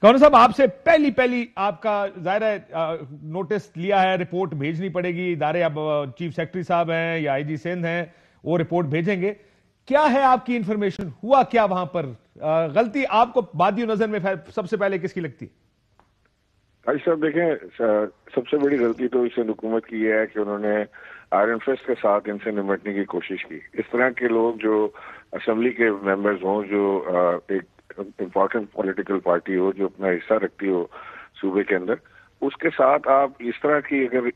Governor صاحب آپ سے پہلی آپ کا ظاہر ہے نوٹس لیا ہے، رپورٹ بھیجنی پڑے گی ادارے، اب چیف سیکرٹری صاحب ہیں یا آئی جی سندھ ہیں وہ رپورٹ بھیجیں گے. کیا ہے آپ کی انفارمیشن، ہوا کیا وہاں پر؟ غلطی آپ کو بادی نظر میں سب سے پہلے کس کی لگتی؟ حاجی صاحب دیکھیں، سب سے بڑی غلطی تو اس حکومت کی یہ ہے کہ انہوں نے آئرن فسٹ کے ساتھ ان سے نمٹنے کی کوشش کی. اس طرح کے لوگ جو اسمبلی کے ممبرز ہوں، جو ایک امپورٹنٹ پولیٹیکل پارٹی ہو، جو اپنا حصہ رکھتی ہو صوبے کے اندر، اس کے ساتھ آپ اس طرح کی اگر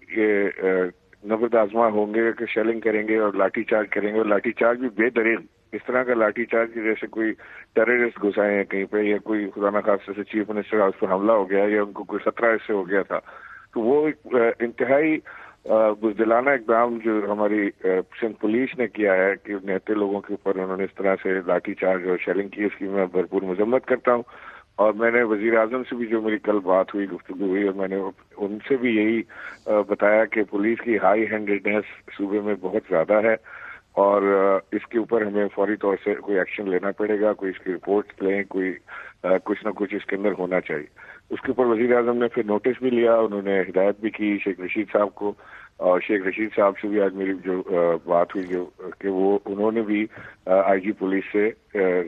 نبرد آزما ہوں گے کہ شیلنگ کریں گے اور لاٹھی چارج کریں گے، اور لاٹھی چارج بھی بے دریغ، اس طرح کا لاٹھی چارج جیسے کوئی ٹیررسٹ گھسائے ہیں کہیں پہ، یا کوئی خدا نخواستہ سے چیف منسٹر ہاؤس پر حملہ ہو گیا یا ان کو کوئی خطرہ اس سے ہو گیا تھا، تو وہ انتہائی بزدلانہ اقدام جو ہماری سندھ پولیس نے کیا ہے کہ نہتے لوگوں کے اوپر انہوں نے اس طرح سے لاٹھی چارج اور شیلنگ کی، اس کی میں بھرپور مذمت کرتا ہوں. اور میں نے وزیر اعظم سے بھی جو میری کل بات ہوئی، گفتگو ہوئی، اور میں نے ان سے بھی یہی بتایا کہ پولیس کی ہائی ہینڈیڈنس صوبے میں بہت زیادہ ہے، اور اس کے اوپر ہمیں فوری طور سے کوئی ایکشن لینا پڑے گا، کوئی اس کی رپورٹ لیں، کوئی کچھ نہ کچھ اس کے اندر ہونا چاہیے. اس کے اوپر وزیر اعظم نے پھر نوٹس بھی لیا، انہوں نے ہدایت بھی کی شیخ رشید صاحب کو، اور شیخ رشید صاحب سے بھی آج میری جو بات ہوئی جو کہ وہ انہوں نے بھی آئی جی پولیس سے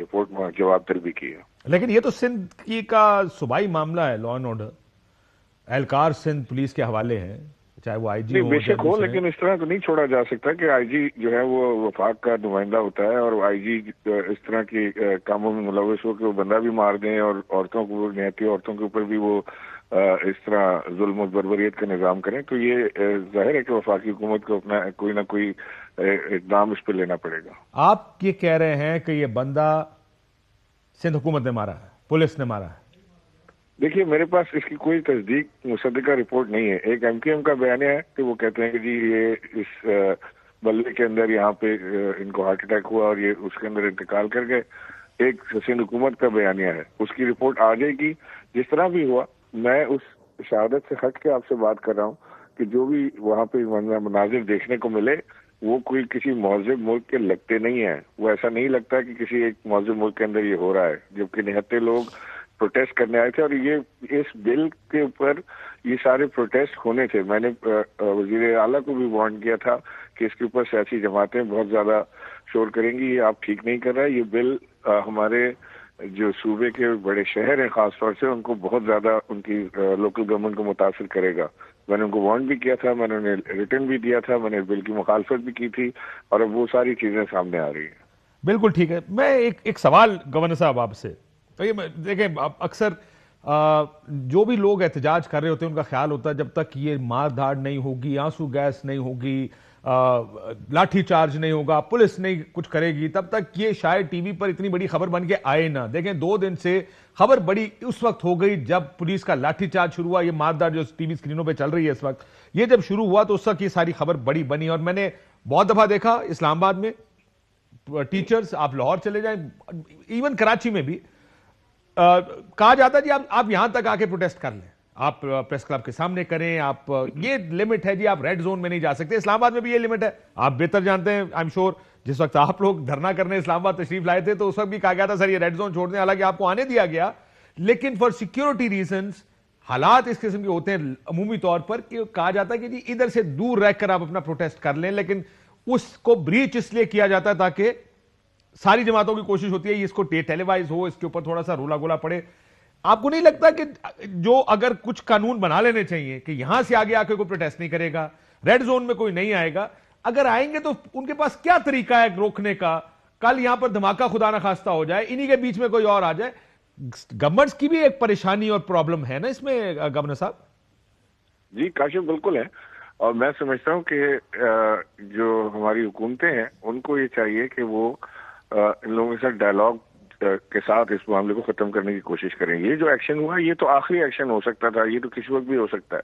رپورٹ جواب طلبی کی ہے. لیکن یہ تو سندھ کی کا صوبائی معاملہ ہے، لا اینڈ آرڈر، اہلکار سندھ پولیس کے حوالے ہیں، چاہے وہ آئی جی ہو بے چاہے شک ہو، دوسرے. لیکن اس طرح تو نہیں چھوڑا جا سکتا کہ آئی جی جو ہے وہ وفاق کا نمائندہ ہوتا ہے، اور آئی جی اس طرح کی کاموں میں ملوث ہو کہ وہ بندہ بھی مار دیں اور عورتوں کو، نہتی عورتوں کے اوپر بھی وہ اس طرح ظلم و بربریت کا نظام کریں، تو یہ ظاہر ہے کہ وفاقی حکومت کو اپنا کوئی نہ کوئی اقدام اس پہ لینا پڑے گا. آپ یہ کہہ رہے ہیں کہ یہ بندہ سندھ حکومت نے مارا ہے، پولیس نے مارا ہے؟ دیکھیے میرے پاس اس کی کوئی تصدیق مصدقہ رپورٹ نہیں ہے. ایک ایم کیو ایم کا بیانیہ ہے کہ وہ کہتے ہیں کہ جی یہ اس بلوے کے اندر یہاں پہ ان کو ہارٹ اٹیک ہوا اور یہ اس کے اندر انتقال کر گئے. ایک سندھ حکومت کا بیانیہ ہے، اس کی رپورٹ آ جائے گی. جس طرح بھی ہوا، میں اس شہادت سے ہٹ کے آپ سے بات کر رہا ہوں کہ جو بھی وہاں پہ مناظر دیکھنے کو ملے وہ کوئی کسی مہذب ملک کے لگتے نہیں ہیں. وہ ایسا نہیں لگتا کہ کسی ایک مہذب ملک کے اندر یہ ہو رہا ہے، جبکہ نہتے لوگ پروٹیسٹ کرنے آئے تھے، اور یہ اس بل کے اوپر یہ سارے پروٹیسٹ ہونے تھے. میں نے وزیر اعلیٰ کو بھی وارن کیا تھا کہ اس کے اوپر سیاسی جماعتیں بہت زیادہ شور کریں گی، یہ آپ ٹھیک نہیں کر رہا ہے. یہ بل ہمارے جو صوبے کے بڑے شہر ہیں خاص طور سے ان کو بہت زیادہ ان کی لوکل گورنمنٹ کو متاثر کرے گا. میں نے ان کو وارن بھی کیا تھا، میں نے انہیں ریٹرن بھی دیا تھا، میں نے بل کی مخالفت بھی کی تھی، اور اب وہ ساری چیزیں سامنے آ رہی ہیں. بالکل ٹھیک ہے. میں ایک سوال گورنر صاحب آپ سے، تو یہ دیکھیں اکثر جو بھی لوگ احتجاج کر رہے ہوتے ہیں ان کا خیال ہوتا ہے جب تک یہ مار دھاڑ نہیں ہوگی، آنسو گیس نہیں ہوگی، لاٹھی چارج نہیں ہوگا، پولیس نہیں کچھ کرے گی، تب تک یہ شاید ٹی وی پر اتنی بڑی خبر بن کے آئے نہ. دیکھیں 2 دن سے خبر بڑی اس وقت ہو گئی جب پولیس کا لاٹھی چارج شروع ہوا. یہ مار دھاڑ جو ٹی وی اسکرینوں پہ چل رہی ہے اس وقت، یہ جب شروع ہوا تو اس وقت یہ ساری خبر بڑی بنی. اور میں نے بہت دفعہ دیکھا اسلام آباد میں ٹیچرز، آپ لاہور چلے جائیں، ایون کراچی میں بھی کہا جاتا ہے جی آپ یہاں تک آ کے پروٹیسٹ کر لیں، آپ پریس کلب کے سامنے کریں، آپ یہ لمٹ ہے جی، آپ ریڈ زون میں نہیں جا سکتے. اسلام آباد میں بھی یہ لمٹ ہے، آپ بہتر جانتے ہیں. آئی ایم شور جس وقت آپ لوگ دھرنا کرنے اسلام آباد تشریف لائے تھے تو اس وقت بھی کہا گیا تھا سر یہ ریڈ زون چھوڑ دیں، حالانکہ آپ کو آنے دیا گیا. لیکن فار سیکیورٹی ریزنز حالات اس قسم کے ہوتے ہیں عمومی طور پر کہ کہا جاتا ہے کہ جی ادھر سے دور رہ کر آپ اپنا پروٹیسٹ کر لیں. لیکن اس کو بریچ اس لیے کیا جاتا ہے تاکہ ساری جماعتوں کی کوشش ہوتی ہے اس کو ٹیلی وائز ہو، اس کے اوپر تھوڑا سا رولا گولا پڑے. آپ کو نہیں لگتا کہ جو اگر کچھ قانون بنا لینے چاہیے کہ یہاں سے آگے آ کے کوئی پروٹیسٹ نہیں کرے گا، ریڈ زون میں کوئی نہیں آئے گا، اگر آئیں گے تو ان کے پاس کیا طریقہ ہے روکنے کا؟ کل یہاں پر دھماکہ خدا نہ خواستہ ہو جائے، انہی کے بیچ میں کوئی اور آ جائے. گورنمنٹس کی بھی ایک پریشانی اور پرابلم ہے نا اس میں گورنر صاحب. جی کاشف بالکل ہے، اور میں سمجھتا ہوں کہ جو ہماری حکومتیں ہیں ان کو یہ چاہیے کہ وہ ان لوگوں کے ساتھ ڈائلاگ کے ساتھ اس معاملے کو ختم کرنے کی کوشش کریں. یہ جو ایکشن ہوا یہ تو آخری ایکشن ہو سکتا تھا، یہ تو کسی وقت بھی ہو سکتا ہے.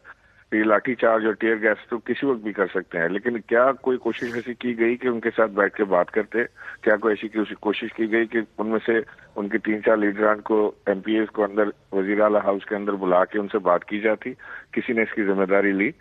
یہ لاٹھی چارج اور ٹیئر گیس تو کسی وقت بھی کر سکتے ہیں، لیکن کیا کوئی کوشش ایسی کی گئی کہ ان کے ساتھ بیٹھ کے بات کرتے؟ کیا کوئی ایسی کوشش کی گئی کہ ان میں سے ان کے 3-4 لیڈران کو، ایم پی ایز کو اندر وزیر اعلیٰ ہاؤس کے اندر بلا کے ان سے بات کی جاتی؟ کسی نے اس کی ذمہ داری لی؟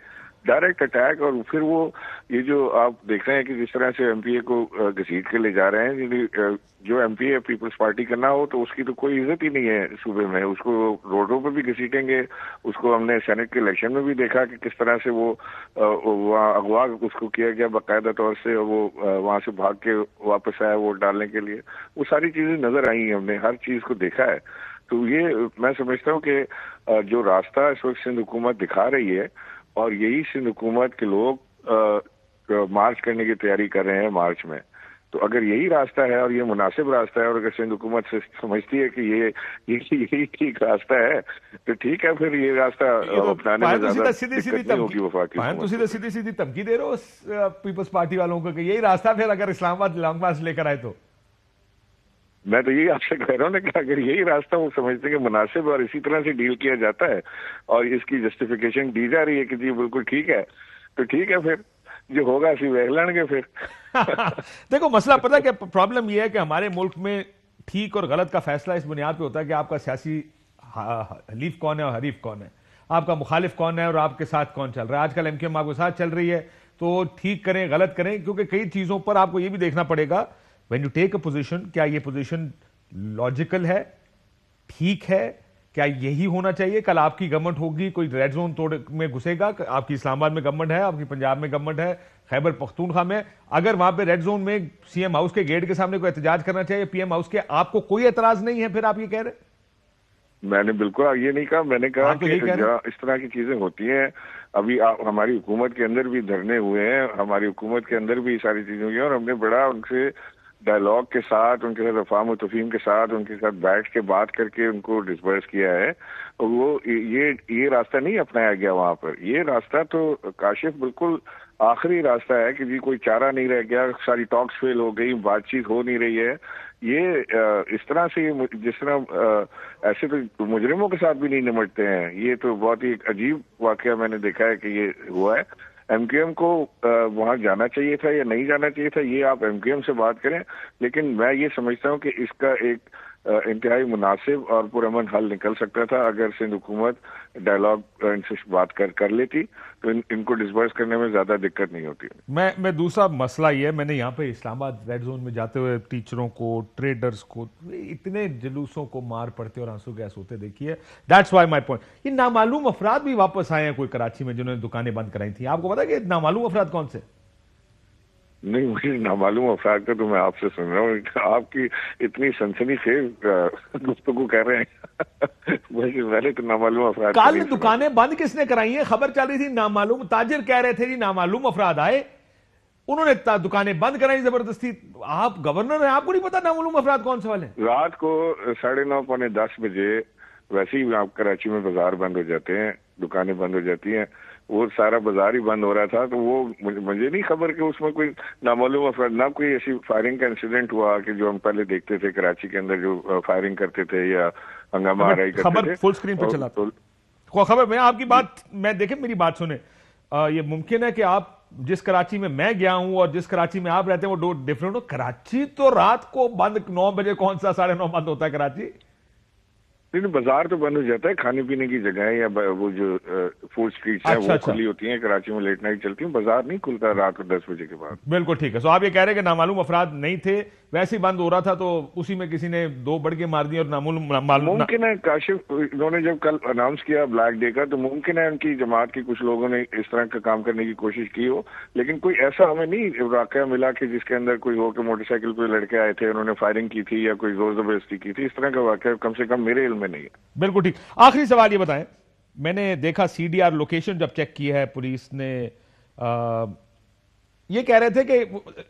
Direct attack. اور پھر وہ یہ جو آپ دیکھ رہے ہیں کہ جس طرح سے ایم پی اے کو گھسیٹ کے لے جا رہے ہیں, جو ایم پی اے پیپلز پارٹی کا نہ ہو تو اس کی تو کوئی عزت ہی نہیں ہے صوبے میں. اس کو روڈوں پہ بھی گھسیٹیں گے. اس کو ہم نے سینٹ کے الیکشن میں بھی دیکھا کہ کس طرح سے وہ وہاں اغوا اس کو کیا گیا باقاعدہ طور سے, اور وہ وہاں سے بھاگ کے واپس آیا ووٹ ڈالنے کے لیے. وہ ساری چیزیں نظر آئی ہیں, ہم نے ہر چیز کو دیکھا ہے. تو یہ میں سمجھتا ہوں کہ جو راستہ اس وقت سندھ حکومت دکھا رہی ہے, اور یہی سندھ حکومت کے لوگ مارچ کرنے کی تیاری کر رہے ہیں مارچ میں, تو اگر یہی راستہ ہے اور یہ مناسب راستہ ہے, اور اگر سندھ حکومت سے سمجھتی ہے کہ یہی ٹھیک راستہ ہے, تو ٹھیک ہے, پھر یہ راستہ اپنانے میں زیادہ دقت نہیں ہوگی وفاقی حکومت. سیدھی دھمکی دے رہے ہو پیپلز پارٹی والوں کو کہ یہی راستہ پھر اگر اسلام آباد لانگ مارچ لے کر آئے تو؟ میں تو یہی آپ سے کہہ رہا ہوں نا کہ اگر یہی راستہ وہ سمجھتے ہیں کہ مناسب اور اسی طرح سے ڈیل کیا جاتا ہے اور اس کی جسٹیفیکیشن دی جا رہی ہے کہ جی بالکل ٹھیک ہے, تو ٹھیک ہے, پھر جو ہوگا اسی ویک لڑیں گے پھر. دیکھو مسئلہ پتہ کہ پرابلم یہ ہے کہ ہمارے ملک میں ٹھیک اور غلط کا فیصلہ اس بنیاد پہ ہوتا ہے کہ آپ کا سیاسی حلیف کون ہے اور حریف کون ہے, آپ کا مخالف کون ہے اور آپ کے ساتھ کون چل رہا ہے. آج کل ایم کیو ایم آپ کے ساتھ چل رہی ہے, تو ٹھیک کریں غلط کریں, کیونکہ کئی چیزوں پر آپ کو یہ بھی دیکھنا پڑے گا when you take a position, کیا یہ پوزیشن لاجیکل ہے, ٹھیک ہے, کیا یہی ہونا چاہیے. کل آپ کی گورنمنٹ ہوگی, کوئی ریڈ زون میں گھسے گا, آپ کی اسلام آباد میں گورنمنٹ ہے, آپ کی پنجاب میں گورنمنٹ ہے, خیبر پختونخوا میں, اگر وہاں پہ ریڈ زون میں سی ایم ہاؤس کے گیٹ کے سامنے کوئی احتجاج کرنا چاہیے پی ایم ہاؤس کے, آپ کو کوئی اعتراض نہیں ہے, پھر آپ یہ کہہ رہے ہیں؟ میں نے بالکل یہ نہیں کہا, میں نے کہا کہ اس طرح کی چیزیں ہوتی ہیں. ابھی ہماری حکومت کے اندر بھی دھرنے ہوئے ہیں, ہماری حکومت کے اندر بھی ساری چیزیں ہوئی ہیں, اور ہم نے بڑا ان سے ڈائلاگ کے ساتھ, ان کے ساتھ افہام و تفہیم کے ساتھ, ان کے ساتھ بیٹھ کے بات کر کے ان کو ڈسبرس کیا ہے. اور وہ یہ راستہ نہیں اپنایا گیا وہاں پر. یہ راستہ تو کاشف بالکل آخری راستہ ہے کہ جی کوئی چارہ نہیں رہ گیا, ساری ٹاکس فیل ہو گئی, بات چیت ہو نہیں رہی ہے. یہ اس طرح سے جس طرح ایسے تو مجرموں کے ساتھ بھی نہیں نمٹتے ہیں. یہ تو بہت ہی عجیب واقعہ میں نے دیکھا ہے کہ یہ ہوا ہے. ایم کیو ایم کو وہاں جانا چاہیے تھا یا نہیں جانا چاہیے تھا, یہ آپ ایم کیو ایم سے بات کریں, لیکن میں یہ سمجھتا ہوں کہ اس کا ایک انتہائی مناسب اور پرامن حل نکل سکتا تھا اگر سندھ حکومت ڈائلاگ ان سے بات کر لیتی, تو ان کو ڈسبرس کرنے میں زیادہ دقت نہیں ہوتی. میں دوسرا مسئلہ یہ ہے, میں نے یہاں پہ اسلام آباد ریڈ زون میں جاتے ہوئے ٹیچروں کو, ٹریڈرز کو, اتنے جلوسوں کو مار پڑتے اور آنسو گیس ہوتے دیکھیے. That's why my point. یہ نامعلوم افراد بھی واپس آئے ہیں کوئی کراچی میں جنہوں نے دکانیں بند کرائی تھیں. آپ کو پتا کہ نامعلوم افراد کون سے؟ نہیں, مجھے نامعلوم افراد کا تو میں آپ سے سن رہا ہوں, آپ کی اتنی سنسنی خیز گفتگو کر رہے ہیں. میں تو نامعلوم افراد کل دکانیں بند کس نے کرائی ہیں؟ خبر چل رہی تھی نامعلوم تاجر کہہ رہے تھے جی نامعلوم افراد آئے, انہوں نے دکانیں بند کرائی زبردستی. آپ گورنر ہیں, آپ کو نہیں پتا نامعلوم افراد کون سے والے؟ رات کو 9:30 پونے 10 بجے ویسے ہی آپ کراچی میں بازار بند ہو جاتے ہیں, دکانیں بند ہو جاتی ہیں, وہ سارا بازار ہی بند ہو رہا تھا. تو وہ مجھے نہیں خبر کہ اس میں کوئی نامعلوم افراد, نہ کوئی ایسی فائرنگ کا انسیڈنٹ ہوا کہ جو ہم پہلے دیکھتے تھے کراچی کے اندر جو فائرنگ کرتے تھے یا ہنگامہ آرائی کرتے تھے. خبر فل سکرین پہ چلا خبر. میں آپ کی بات, میں دیکھیں میری بات سنیں, یہ ممکن ہے کہ آپ جس کراچی میں گیا ہوں اور جس کراچی میں آپ رہتے ہیں وہ دو ڈیفرنٹ ہو. کراچی تو رات کو بند 9 بجے, کون سا 9:30 بند ہوتا ہے کراچی؟ لیکن بازار تو بند ہو جاتا ہے, کھانے پینے کی جگہیں یا وہ جو فوڈ اسٹریٹس ہیں وہ کھلی ہوتی ہیں. کراچی میں لیٹ نائٹ چلتی ہیں, بازار نہیں کھلتا رات کو 10 بجے کے بعد. بالکل ٹھیک ہے. سو آپ یہ کہہ رہے ہیں کہ نامعلوم افراد نہیں تھے, ویسے ہی بند ہو رہا تھا, تو اسی میں کسی نے 2 بڑکے مار دی اور ممکن ہے کاشف انہوں نے جب کل اناؤنس کیا بلیک ڈے کا, تو ممکن ہے ان کی جماعت کے کچھ لوگوں نے اس طرح کا کام کرنے کی کوشش کی ہو, لیکن کوئی ایسا ہمیں نہیں واقعہ ملا کہ جس کے اندر کوئی ہو کہ موٹر سائیکل پہ لڑکے آئے تھے, انہوں نے فائرنگ کی تھی یا کوئی زور زبردستی کی تھی. اس طرح کا واقعہ کم سے کم میرے علم میں نہیں ہے. بالکل ٹھیک. آخری سوال یہ بتائیں, میں نے دیکھا سی ڈی آر لوکیشن جب چیک کی ہے پولیس نے, یہ کہہ رہے تھے کہ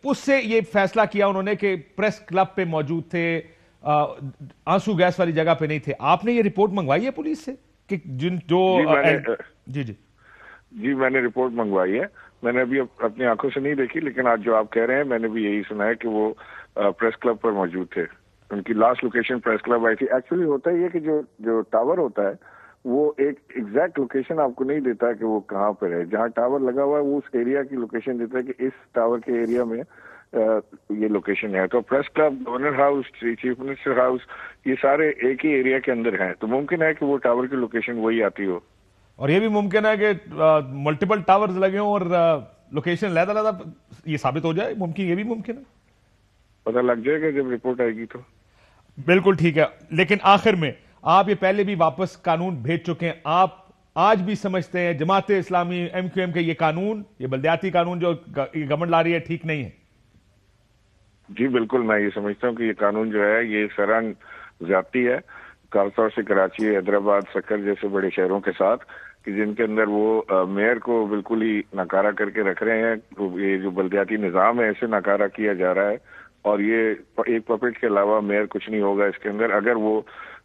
اس سے یہ فیصلہ کیا انہوں نے کہ پریس کلب پہ موجود تھے, آنسو گیس والی جگہ پہ نہیں تھے. آپ نے یہ رپورٹ منگوائی ہے پولیس سے کہ جی میں نے رپورٹ منگوائی ہے. میں نے ابھی اپنی آنکھوں سے نہیں دیکھی, لیکن آج جو آپ کہہ رہے ہیں میں نے بھی یہی سنا ہے کہ وہ پریس کلب پر موجود تھے. ان کی لاسٹ لوکیشن پریس کلب آئی تھی. ایکچولی ہوتا ہے یہ کہ جو ٹاور ہوتا ہے وہ ایک ایگزیکٹ لوکیشن آپ کو نہیں دیتا کہ وہ کہاں پر ہے. جہاں ٹاور لگا ہوا ہے وہ اس ایریا کی لوکیشن دیتا ہے کہ اس ٹاور کے ایریا میں یہ لوکیشن ہے. تو press club, governor house, chief minister house, یہ سارے ایک ہی ایریا کے اندر ہیں, تو ممکن ہے کہ وہ ٹاور کی لوکیشن وہی آتی ہو. اور یہ بھی ممکن ہے کہ ملٹیپل ٹاورز لگے ہوں اور لوکیشن علیحدہ یہ ثابت ہو جائے، ممکن، یہ بھی ممکن ہے، پتہ لگ جائے گا جب رپورٹ آئے گی تو۔ بالکل ٹھیک ہے، لیکن آخر میں آپ یہ پہلے بھی واپس قانون بھیج چکے ہیں، آپ آج بھی سمجھتے ہیں Jamaat Islami M Q M کے یہ قانون، یہ بلدیاتی قانون جو گورنمنٹ لا رہی ہے، ٹھیک نہیں ہے؟ جی بالکل، میں یہ سمجھتا ہوں کہ یہ قانون جو ہے یہ سرانگ زیادتی ہے، خاص طور سے کراچی، حیدرآباد، سکر جیسے بڑے شہروں کے ساتھ، کہ جن کے اندر وہ میئر کو بالکل ہی ناکارہ کر کے رکھ رہے ہیں۔ یہ جو بلدیاتی نظام ہے اسے ناکارہ کیا جا رہا ہے، اور یہ ایک پپٹ کے علاوہ میئر کچھ نہیں ہوگا اس کے اندر، اگر وہ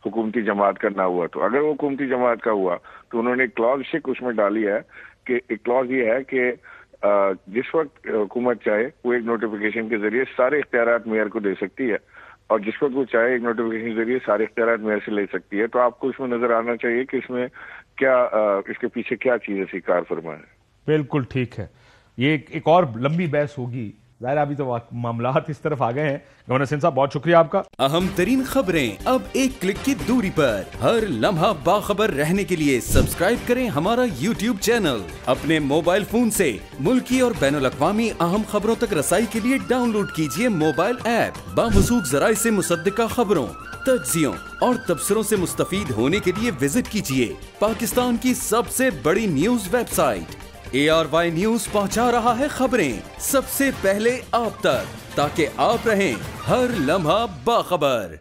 حکومتی جماعت کا نہ ہوا تو۔ اگر وہ حکومتی جماعت کا ہوا تو انہوں نے ایک کلاز شک اس میں ڈالی ہے، کہ ایک کلاز یہ ہے کہ جس وقت حکومت چاہے وہ ایک نوٹیفیکیشن کے ذریعے سارے اختیارات میئر کو دے سکتی ہے، اور جس وقت وہ چاہے ایک نوٹیفیکیشن کے ذریعے سارے اختیارات میئر سے لے سکتی ہے۔ تو آپ کو اس میں نظر آنا چاہیے کہ اس میں کیا، اس کے پیچھے کیا چیز ایسی کار فرما ہے۔ بالکل ٹھیک ہے، یہ ایک اور لمبی بحث ہوگی، ظاہر ابھی تو معاملات اس طرف آ گئے ہیں۔ گورنر حسین صاحب بہت شکریہ آپ کا۔ اہم ترین خبریں اب ایک کلک کی دوری پر، ہر لمحہ باخبر رہنے کے لیے سبسکرائب کریں ہمارا یوٹیوب چینل۔ اپنے موبائل فون سے ملکی اور بین الاقوامی اہم خبروں تک رسائی کے لیے ڈاؤن لوڈ کیجیے موبائل ایپ۔ باموثوق ذرائع سے مصدقہ خبروں، تجزیوں اور تبصروں سے مستفید ہونے کے لیے وزٹ کیجیے پاکستان کی سب سے بڑی news website. ARY news پہنچا رہا ہے خبریں سب سے پہلے آپ تک، تاکہ آپ رہیں ہر لمحہ باخبر۔